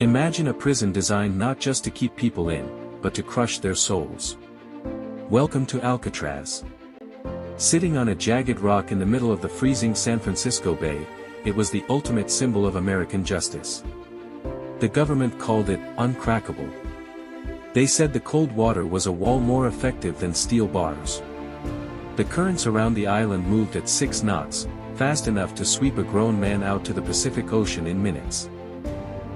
Imagine a prison designed not just to keep people in, but to crush their souls. Welcome to Alcatraz. Sitting on a jagged rock in the middle of the freezing San Francisco Bay, it was the ultimate symbol of American justice. The government called it uncrackable. They said the cold water was a wall more effective than steel bars. The currents around the island moved at 6 knots, fast enough to sweep a grown man out to the Pacific Ocean in minutes.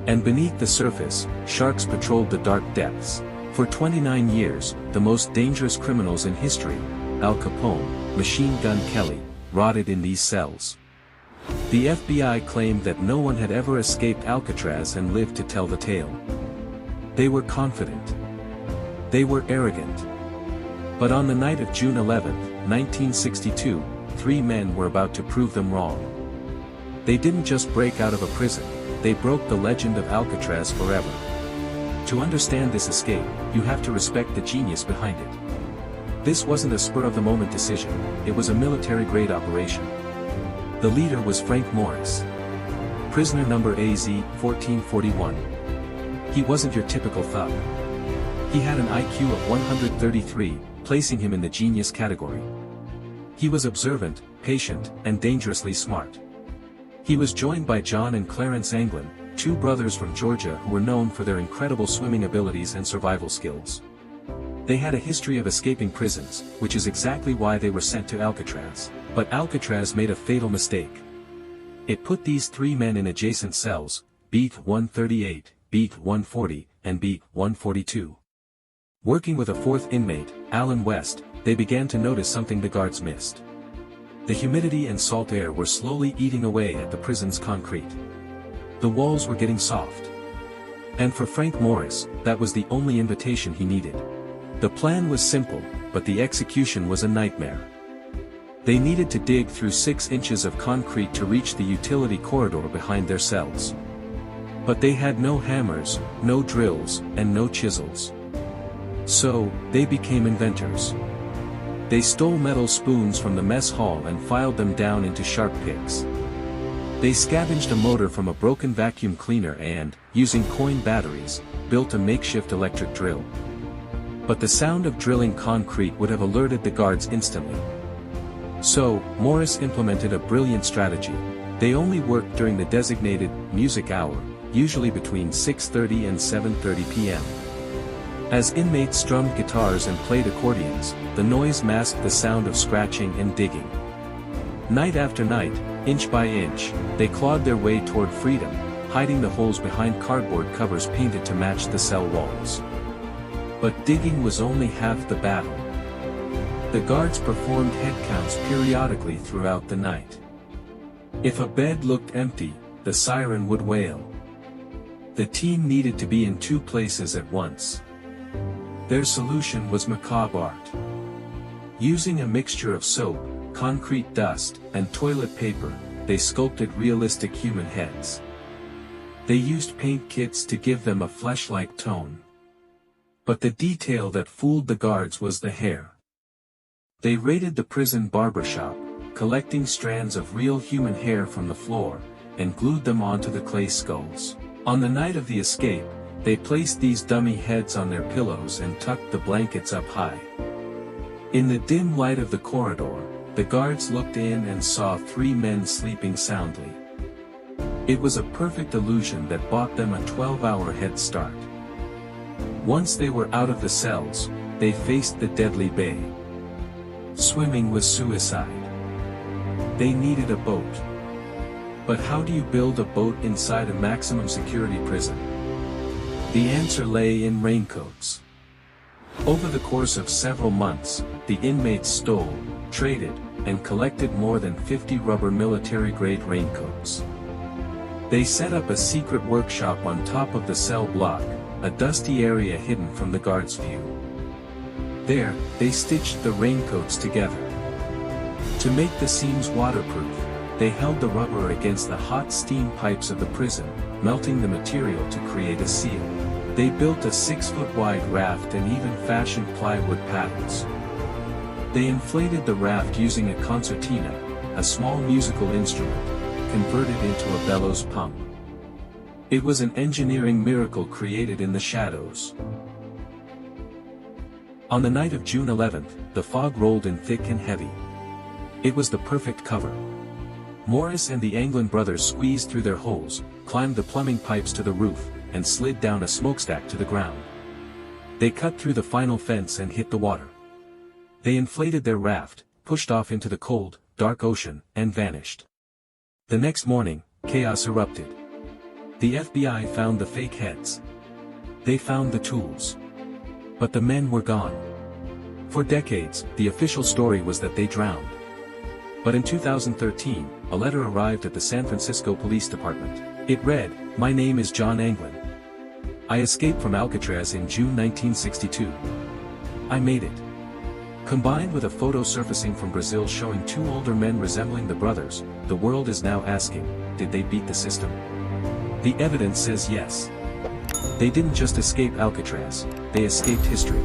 And beneath the surface, sharks patrolled the dark depths. For 29 years, the most dangerous criminals in history, Al Capone, Machine Gun Kelly, rotted in these cells. The FBI claimed that no one had ever escaped Alcatraz and lived to tell the tale. They were confident. They were arrogant. But on the night of June 11, 1962, 3 men were about to prove them wrong. They didn't just break out of a prison, they broke the legend of Alcatraz forever. To understand this escape, you have to respect the genius behind it. This wasn't a spur-of-the-moment decision, it was a military-grade operation. The leader was Frank Morris. Prisoner number AZ-1441. He wasn't your typical thug. He had an IQ of 133, placing him in the genius category. He was observant, patient, and dangerously smart. He was joined by John and Clarence Anglin, 2 brothers from Georgia who were known for their incredible swimming abilities and survival skills. They had a history of escaping prisons, which is exactly why they were sent to Alcatraz. But Alcatraz made a fatal mistake. It put these 3 men in adjacent cells, Beat 138, Beat 140, and Beat 142. Working with a 4th inmate, Alan West, they began to notice something the guards missed. The humidity and salt air were slowly eating away at the prison's concrete. The walls were getting soft. And for Frank Morris, that was the only invitation he needed. The plan was simple, but the execution was a nightmare. They needed to dig through 6 inches of concrete to reach the utility corridor behind their cells. But they had no hammers, no drills, and no chisels. So, they became inventors. They stole metal spoons from the mess hall and filed them down into sharp picks. They scavenged a motor from a broken vacuum cleaner and, using coin batteries, built a makeshift electric drill. But the sound of drilling concrete would have alerted the guards instantly. So, Morris implemented a brilliant strategy. They only worked during the designated music hour, usually between 6:30 and 7:30 p.m. As inmates strummed guitars and played accordions, the noise masked the sound of scratching and digging. Night after night, inch by inch, they clawed their way toward freedom, hiding the holes behind cardboard covers painted to match the cell walls. But digging was only half the battle. The guards performed head counts periodically throughout the night. If a bed looked empty, the siren would wail. The team needed to be in 2 places at once. Their solution was macabre art. Using a mixture of soap, concrete dust, and toilet paper, they sculpted realistic human heads. They used paint kits to give them a flesh-like tone. But the detail that fooled the guards was the hair. They raided the prison barbershop, collecting strands of real human hair from the floor, and glued them onto the clay skulls. On the night of the escape, they placed these dummy heads on their pillows and tucked the blankets up high. In the dim light of the corridor, the guards looked in and saw 3 men sleeping soundly. It was a perfect illusion that bought them a 12-hour head start. Once they were out of the cells, they faced the deadly bay. Swimming was suicide. They needed a boat. But how do you build a boat inside a maximum security prison? The answer lay in raincoats. Over the course of several months, the inmates stole, traded, and collected more than 50 rubber military-grade raincoats. They set up a secret workshop on top of the cell block, a dusty area hidden from the guards' view. There, they stitched the raincoats together. To make the seams waterproof, they held the rubber against the hot steam pipes of the prison, melting the material to create a seal. They built a 6-foot-wide raft and even fashioned plywood paddles. They inflated the raft using a concertina, a small musical instrument, converted into a bellows pump. It was an engineering miracle created in the shadows. On the night of June 11th, the fog rolled in thick and heavy. It was the perfect cover. Morris and the Anglin brothers squeezed through their holes, climbed the plumbing pipes to the roof, and slid down a smokestack to the ground. They cut through the final fence and hit the water. They inflated their raft, pushed off into the cold, dark ocean, and vanished. The next morning, chaos erupted. The FBI found the fake heads. They found the tools. But the men were gone. For decades, the official story was that they drowned. But in 2013, a letter arrived at the San Francisco Police Department. It read, "My name is John Anglin. I escaped from Alcatraz in June 1962. I made it." Combined with a photo surfacing from Brazil showing two older men resembling the brothers, the world is now asking, did they beat the system? The evidence says yes. They didn't just escape Alcatraz, they escaped history.